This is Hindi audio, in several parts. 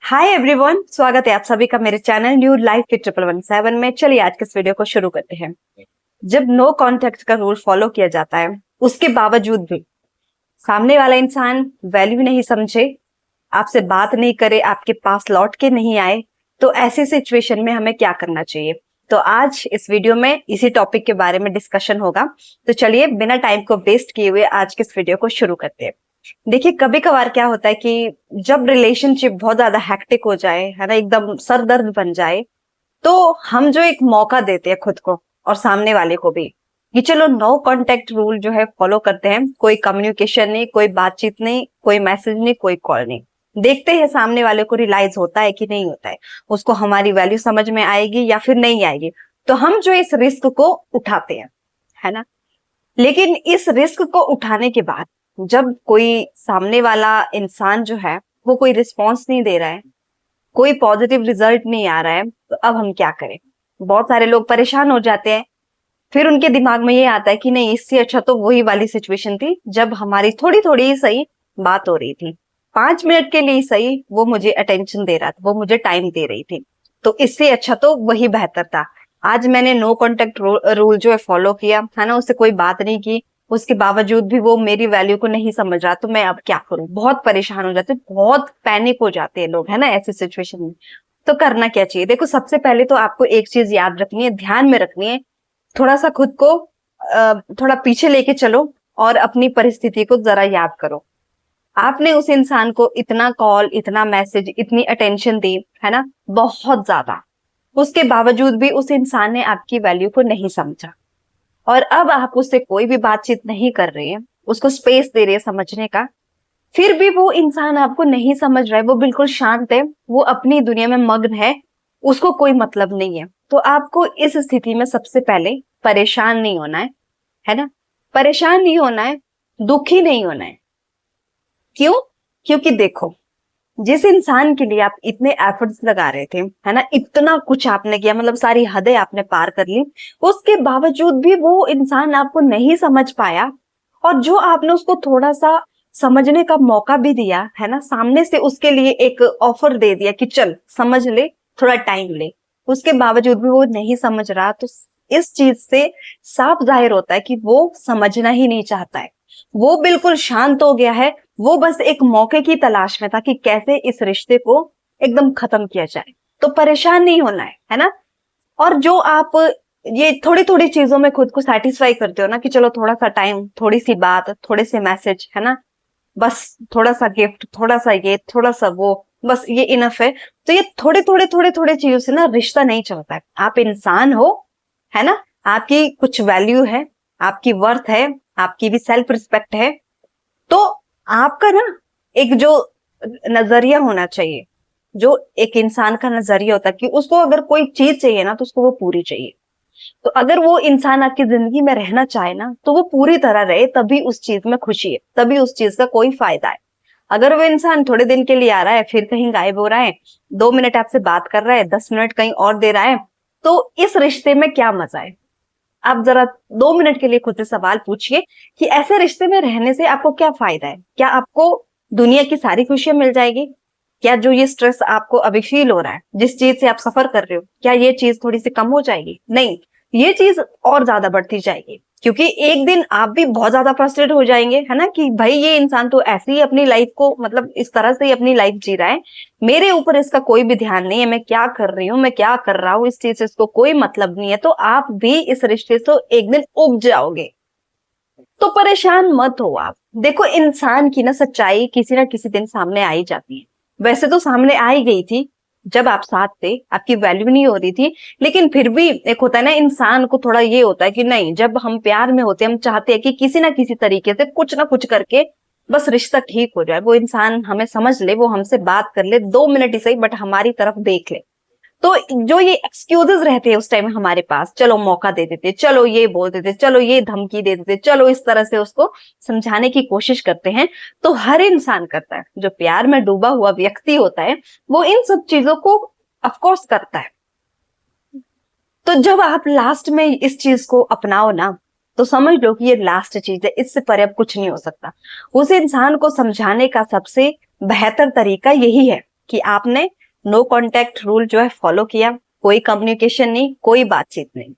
हाय एवरीवन, स्वागत है आप सभी का मेरे चैनल न्यू लाइफ के 1117 में। चलिए आज के इस वीडियो को शुरू करते हैं। जब नो कांटेक्ट का रूल फॉलो किया जाता है, उसके बावजूद भी सामने वाला इंसान वैल्यू नहीं समझे, आपसे बात नहीं करे, आपके पास लौट के नहीं आए, तो ऐसी सिचुएशन में हमें क्या करना चाहिए। तो आज इस वीडियो में इसी टॉपिक के बारे में डिस्कशन होगा। तो चलिए बिना टाइम को वेस्ट किए हुए आज के इस वीडियो को शुरू करते हैं। देखिए, कभी कभार क्या होता है कि जब रिलेशनशिप बहुत ज्यादा हैक्टिक हो जाए, है ना, एकदम सर दर्द बन जाए, तो हम जो एक मौका देते हैं खुद को और सामने वाले को भी कि चलो नो कांटेक्ट रूल जो है फॉलो करते हैं। कोई कम्युनिकेशन नहीं, कोई बातचीत नहीं, कोई मैसेज नहीं, कोई कॉल नहीं। देखते हैं सामने वाले को रियलाइज होता है कि नहीं होता है, उसको हमारी वैल्यू समझ में आएगी या फिर नहीं आएगी। तो हम जो इस रिस्क को उठाते हैं, है ना। लेकिन इस रिस्क को उठाने के बाद जब कोई सामने वाला इंसान जो है वो कोई रिस्पॉन्स नहीं दे रहा है, कोई पॉजिटिव रिजल्ट नहीं आ रहा है, तो अब हम क्या करें। बहुत सारे लोग परेशान हो जाते हैं। फिर उनके दिमाग में ये आता है कि नहीं, इससे अच्छा तो वही वाली सिचुएशन थी जब हमारी थोड़ी थोड़ी ही सही बात हो रही थी, 5 मिनट के लिए सही वो मुझे अटेंशन दे रहा था, वो मुझे टाइम दे रही थी, तो इससे अच्छा तो वही बेहतर था। आज मैंने नो कॉन्टेक्ट रूल जो है फॉलो किया, है ना, उससे कोई बात नहीं की, उसके बावजूद भी वो मेरी वैल्यू को नहीं समझ रहा, तो मैं अब क्या करूं। बहुत परेशान हो जाते, बहुत पैनिक हो जाते हैं लोग, है ना, ऐसी सिचुएशन में। तो करना क्या चाहिए। देखो, सबसे पहले तो आपको एक चीज याद रखनी है, ध्यान में रखनी है। थोड़ा सा खुद को थोड़ा पीछे लेके चलो और अपनी परिस्थिति को जरा याद करो। आपने उस इंसान को इतना कॉल, इतना मैसेज, इतनी अटेंशन दी, है ना, बहुत ज्यादा। उसके बावजूद भी उस इंसान ने आपकी वैल्यू को नहीं समझा, और अब आप उससे कोई भी बातचीत नहीं कर रहे हैं, उसको स्पेस दे रहे हैं समझने का, फिर भी वो इंसान आपको नहीं समझ रहा है, वो बिल्कुल शांत है, वो अपनी दुनिया में मग्न है, उसको कोई मतलब नहीं है। तो आपको इस स्थिति में सबसे पहले परेशान नहीं होना है ना। परेशान नहीं होना है, दुखी नहीं होना है। क्यों? क्योंकि देखो, जिस इंसान के लिए आप इतने एफर्ट्स लगा रहे थे, है ना, इतना कुछ आपने किया, मतलब सारी हदें आपने पार कर ली, उसके बावजूद भी वो इंसान आपको नहीं समझ पाया। और जो आपने उसको थोड़ा सा समझने का मौका भी दिया, है ना, सामने से उसके लिए एक ऑफर दे दिया कि चल समझ ले, थोड़ा टाइम ले, उसके बावजूद भी वो नहीं समझ रहा, तो इस चीज से साफ जाहिर होता है कि वो समझना ही नहीं चाहता है। वो बिल्कुल शांत हो गया है, वो बस एक मौके की तलाश में था कि कैसे इस रिश्ते को एकदम खत्म किया जाए। तो परेशान नहीं होना है ना। और जो आप ये थोड़ी थोड़ी चीजों में खुद को सेटिस्फाई करते हो ना, कि चलो थोड़ा सा टाइम, थोड़ी सी बात, थोड़े से मैसेज, है ना, बस थोड़ा सा गिफ्ट, थोड़ा सा ये, थोड़ा सा वो, बस ये इनफ है। तो ये थोड़े थोड़े थोड़े थोड़े चीजों से ना रिश्ता नहीं चलता है। आप इंसान हो, है ना, आपकी कुछ वैल्यू है, आपकी वर्थ है, आपकी भी सेल्फ रिस्पेक्ट है। तो आपका ना एक जो नजरिया होना चाहिए, जो एक इंसान का नजरिया होता है कि उसको अगर कोई चीज चाहिए ना, तो उसको वो पूरी चाहिए। तो अगर वो इंसान आपकी जिंदगी में रहना चाहे ना, तो वो पूरी तरह रहे, तभी उस चीज में खुशी है, तभी उस चीज का कोई फायदा है। अगर वो इंसान थोड़े दिन के लिए आ रहा है, फिर कहीं गायब हो रहा है, 2 मिनट आपसे बात कर रहा है, 10 मिनट कहीं और दे रहा है, तो इस रिश्ते में क्या मजा है। आप जरा 2 मिनट के लिए खुद से सवाल पूछिए कि ऐसे रिश्ते में रहने से आपको क्या फायदा है। क्या आपको दुनिया की सारी खुशियां मिल जाएगी? क्या जो ये स्ट्रेस आपको अभी फील हो रहा है, जिस चीज से आप सफर कर रहे हो, क्या ये चीज थोड़ी सी कम हो जाएगी? नहीं, ये चीज और ज्यादा बढ़ती जाएगी। क्योंकि एक दिन आप भी बहुत ज्यादा फ्रस्ट्रेट हो जाएंगे, है ना, कि भाई ये इंसान तो ऐसे ही अपनी लाइफ को, मतलब इस तरह से ही अपनी लाइफ जी रहा है, मेरे ऊपर इसका कोई भी ध्यान नहीं है, मैं क्या कर रही हूँ, मैं क्या कर रहा हूँ, इस चीज से इसको कोई मतलब नहीं है। तो आप भी इस रिश्ते से एक दिन उब जाओगे। तो परेशान मत हो आप। देखो, इंसान की ना सच्चाई किसी ना किसी दिन सामने आ ही जाती है। वैसे तो सामने आ ही गई थी जब आप साथ थे, आपकी वैल्यू नहीं हो रही थी। लेकिन फिर भी एक होता है ना, इंसान को थोड़ा ये होता है कि नहीं, जब हम प्यार में होते हैं, हम चाहते हैं कि किसी ना किसी तरीके से कुछ ना कुछ करके बस रिश्ता ठीक हो जाए, वो इंसान हमें समझ ले, वो हमसे बात कर ले, 2 मिनट ही सही, बट हमारी तरफ देख ले। तो जो ये एक्सक्यूजेस रहते हैं उस टाइम हमारे पास, चलो मौका दे देते, चलो ये बोल देते, चलो ये धमकी दे देते, चलो इस तरह से उसको समझाने की कोशिश करते हैं। तो हर इंसान करता है, जो प्यार में डूबा हुआ व्यक्ति होता है, वो इन सब चीजों को ऑफकोर्स करता है। तो जब आप लास्ट में इस चीज को अपनाओ ना, तो समझ लो कि ये लास्ट चीज है, इससे परे अब कुछ नहीं हो सकता। उस इंसान को समझाने का सबसे बेहतर तरीका यही है कि आपने नो कांटेक्ट रूल जो है फॉलो किया, कोई कम्युनिकेशन नहीं, कोई बातचीत नहीं।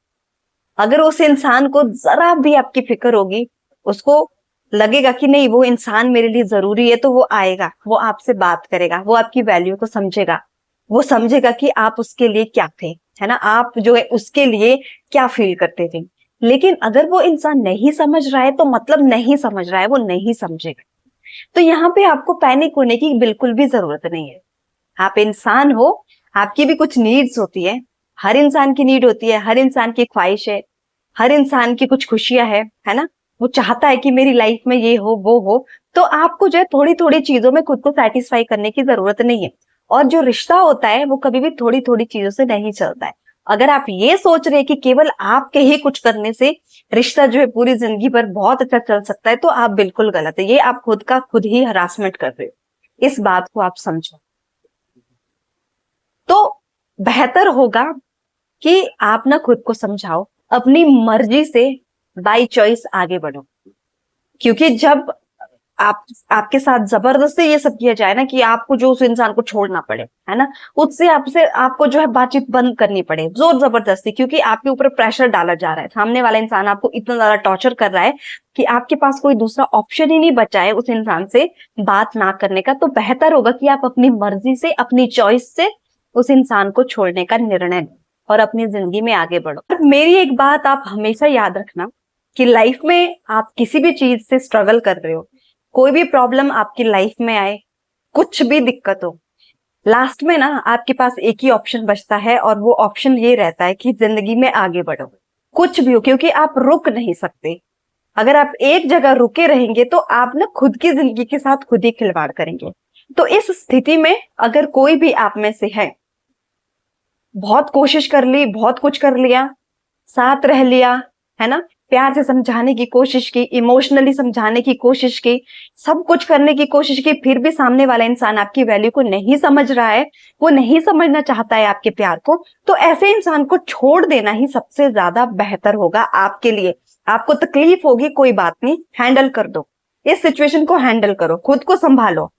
अगर उस इंसान को जरा भी आपकी फिक्र होगी, उसको लगेगा कि नहीं वो इंसान मेरे लिए जरूरी है, तो वो आएगा, वो आपसे बात करेगा, वो आपकी वैल्यू को समझेगा, वो समझेगा कि आप उसके लिए क्या थे, है ना, आप जो है उसके लिए क्या फील करते थे। लेकिन अगर वो इंसान नहीं समझ रहा है तो मतलब नहीं समझ रहा है, वो नहीं समझेगा। तो यहाँ पे आपको पैनिक होने की बिल्कुल भी जरूरत नहीं है। आप इंसान हो, आपकी भी कुछ नीड्स होती है, हर इंसान की नीड होती है, हर इंसान की ख्वाहिश है, हर इंसान की कुछ खुशियां है ना। वो चाहता है कि मेरी लाइफ में ये हो वो हो। तो आपको जो है थोड़ी थोड़ी चीजों में खुद को सेटिस्फाई करने की जरूरत नहीं है। और जो रिश्ता होता है वो कभी भी थोड़ी थोड़ी चीजों से नहीं चलता है। अगर आप ये सोच रहे हैं कि केवल आपके ही कुछ करने से रिश्ता जो है पूरी जिंदगी भर बहुत अच्छा चल सकता है, तो आप बिल्कुल गलत है। ये आप खुद का खुद ही हरासमेंट कर रहे हो। इस बात को आप समझो। तो बेहतर होगा कि आप ना खुद को समझाओ, अपनी मर्जी से बाय चॉइस आगे बढ़ो। क्योंकि जब आप आपके साथ जबरदस्ती ये सब किया जाए ना कि आपको जो उस इंसान को छोड़ना पड़े, है ना, उससे आपसे आपको जो है बातचीत बंद करनी पड़े जोर जबरदस्ती, क्योंकि आपके ऊपर प्रेशर डाला जा रहा है, सामने वाला इंसान आपको इतना ज्यादा टॉर्चर कर रहा है कि आपके पास कोई दूसरा ऑप्शन ही नहीं बचा है उस इंसान से बात ना करने का। तो बेहतर होगा कि आप अपनी मर्जी से, अपनी चॉइस से उस इंसान को छोड़ने का निर्णय लें और अपनी जिंदगी में आगे बढ़ो। और मेरी एक बात आप हमेशा याद रखना कि लाइफ में आप किसी भी चीज से स्ट्रगल कर रहे हो, कोई भी प्रॉब्लम आपकी लाइफ में आए, कुछ भी दिक्कत हो, लास्ट में ना आपके पास एक ही ऑप्शन बचता है, और वो ऑप्शन ये रहता है कि जिंदगी में आगे बढ़ो, कुछ भी हो, क्योंकि आप रुक नहीं सकते। अगर आप एक जगह रुके रहेंगे तो आप ना खुद की जिंदगी के साथ खुद ही खिलवाड़ करेंगे। तो इस स्थिति में अगर कोई भी आप में से है, बहुत कोशिश कर ली, बहुत कुछ कर लिया, साथ रह लिया, है ना, प्यार से समझाने की कोशिश की, इमोशनली समझाने की कोशिश की, सब कुछ करने की कोशिश की, फिर भी सामने वाला इंसान आपकी वैल्यू को नहीं समझ रहा है, वो नहीं समझना चाहता है आपके प्यार को, तो ऐसे इंसान को छोड़ देना ही सबसे ज्यादा बेहतर होगा आपके लिए। आपको तकलीफ होगी, कोई बात नहीं, हैंडल कर दो, इस सिचुएशन को हैंडल करो, खुद को संभालो।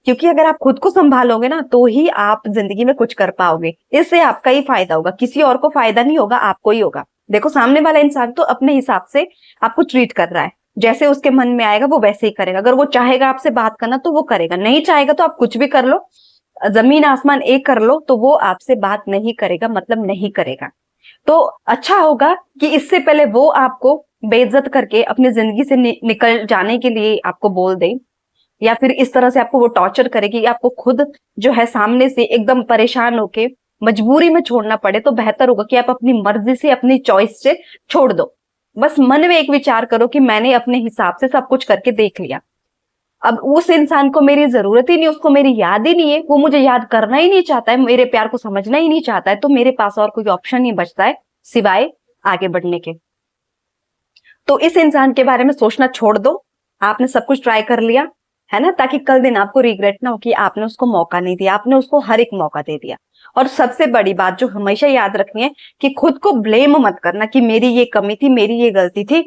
क्योंकि अगर आप खुद को संभालोगे ना तो ही आप जिंदगी में कुछ कर पाओगे। इससे आपका ही फायदा होगा, किसी और को फायदा नहीं होगा, आपको ही होगा। देखो सामने वाला इंसान तो अपने हिसाब से आपको ट्रीट कर रहा है, जैसे उसके मन में आएगा वो वैसे ही करेगा। अगर वो चाहेगा आपसे बात करना तो वो करेगा, नहीं चाहेगा तो आप कुछ भी कर लो, जमीन आसमान एक कर लो, तो वो आपसे बात नहीं करेगा, मतलब नहीं करेगा। तो अच्छा होगा कि इससे पहले वो आपको बेइज्जत करके अपनी जिंदगी से निकल जाने के लिए आपको बोल दे, या फिर इस तरह से आपको वो टॉर्चर करेगी, आपको खुद जो है सामने से एकदम परेशान होके मजबूरी में छोड़ना पड़े, तो बेहतर होगा कि आप अपनी मर्जी से, अपनी चॉइस से छोड़ दो। बस मन में एक विचार करो कि मैंने अपने हिसाब से सब कुछ करके देख लिया, अब उस इंसान को मेरी जरूरत ही नहीं, उसको मेरी याद ही नहीं है, वो मुझे याद करना ही नहीं चाहता है, मेरे प्यार को समझना ही नहीं चाहता है, तो मेरे पास और कोई ऑप्शन नहीं बचता है सिवाय आगे बढ़ने के। तो इस इंसान के बारे में सोचना छोड़ दो। आपने सब कुछ ट्राई कर लिया, है ना, ताकि कल दिन आपको रिग्रेट ना हो कि आपने उसको मौका नहीं दिया, आपने उसको हर एक मौका दे दिया। और सबसे बड़ी बात जो हमेशा याद रखनी है कि खुद को ब्लेम मत करना कि मेरी ये कमी थी, मेरी ये गलती थी,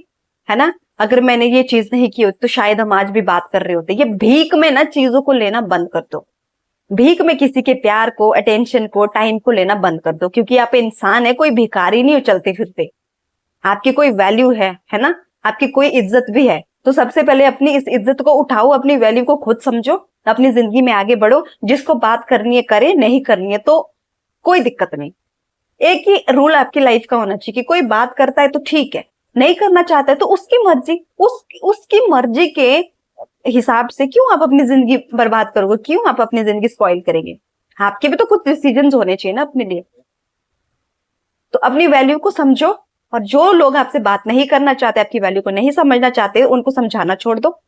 है ना, अगर मैंने ये चीज नहीं की होती तो शायद हम आज भी बात कर रहे होते। ये भीख में ना चीजों को लेना बंद कर दो, भीख में किसी के प्यार को, अटेंशन को, टाइम को लेना बंद कर दो, क्योंकि आप इंसान है, कोई भिखारी नहीं हो चलते फिरते, आपकी कोई वैल्यू है ना, आपकी कोई इज्जत भी है। तो सबसे पहले अपनी इस इज्जत को उठाओ, अपनी वैल्यू को खुद समझो, अपनी जिंदगी में आगे बढ़ो, जिसको बात करनी है करे, नहीं करनी है तो कोई दिक्कत नहीं। एक ही रूल आपकी लाइफ का होना चाहिए कि कोई बात करता है तो ठीक है, नहीं करना चाहता है तो उसकी मर्जी, उसकी मर्जी के हिसाब से क्यों आप अपनी जिंदगी बर्बाद करोगे, क्यों आप अपनी जिंदगी स्पॉइल करेंगे। आपके भी तो कुछ डिसीजंस होने चाहिए ना अपने लिए। तो अपनी वैल्यू को समझो, और जो लोग आपसे बात नहीं करना चाहते, आपकी वैल्यू को नहीं समझना चाहते, उनको समझाना छोड़ दो,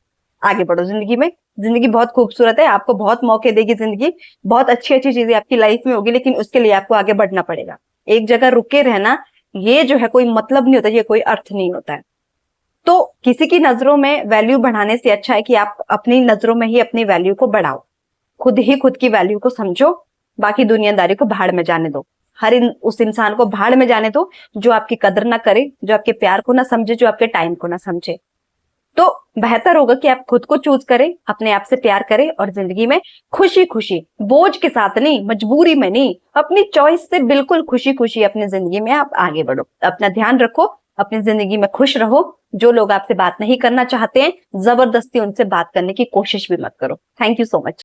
आगे बढ़ो जिंदगी में। जिंदगी बहुत खूबसूरत है, आपको बहुत मौके देगी जिंदगी, बहुत अच्छी अच्छी चीजें आपकी लाइफ में होगी, लेकिन उसके लिए आपको आगे बढ़ना पड़ेगा। एक जगह रुके रहना ये जो है कोई मतलब नहीं होता, ये कोई अर्थ नहीं होता है। तो किसी की नजरों में वैल्यू बढ़ाने से अच्छा है कि आप अपनी नजरों में ही अपनी वैल्यू को बढ़ाओ, खुद ही खुद की वैल्यू को समझो, बाकी दुनियादारी को भाड़ में जाने दो। उस इंसान को भाड़ में जाने दो जो आपकी कदर ना करे, जो आपके प्यार को ना समझे, जो आपके टाइम को ना समझे। तो बेहतर होगा कि आप खुद को चूज करें, अपने आप से प्यार करें और जिंदगी में खुशी खुशी, बोझ के साथ नहीं, मजबूरी में नहीं, अपनी चॉइस से बिल्कुल खुशी खुशी अपनी जिंदगी में आप आगे बढ़ो। अपना ध्यान रखो, अपनी जिंदगी में खुश रहो। जो लोग आपसे बात नहीं करना चाहते हैं, जबरदस्ती उनसे बात करने की कोशिश भी मत करो। Thank you so much.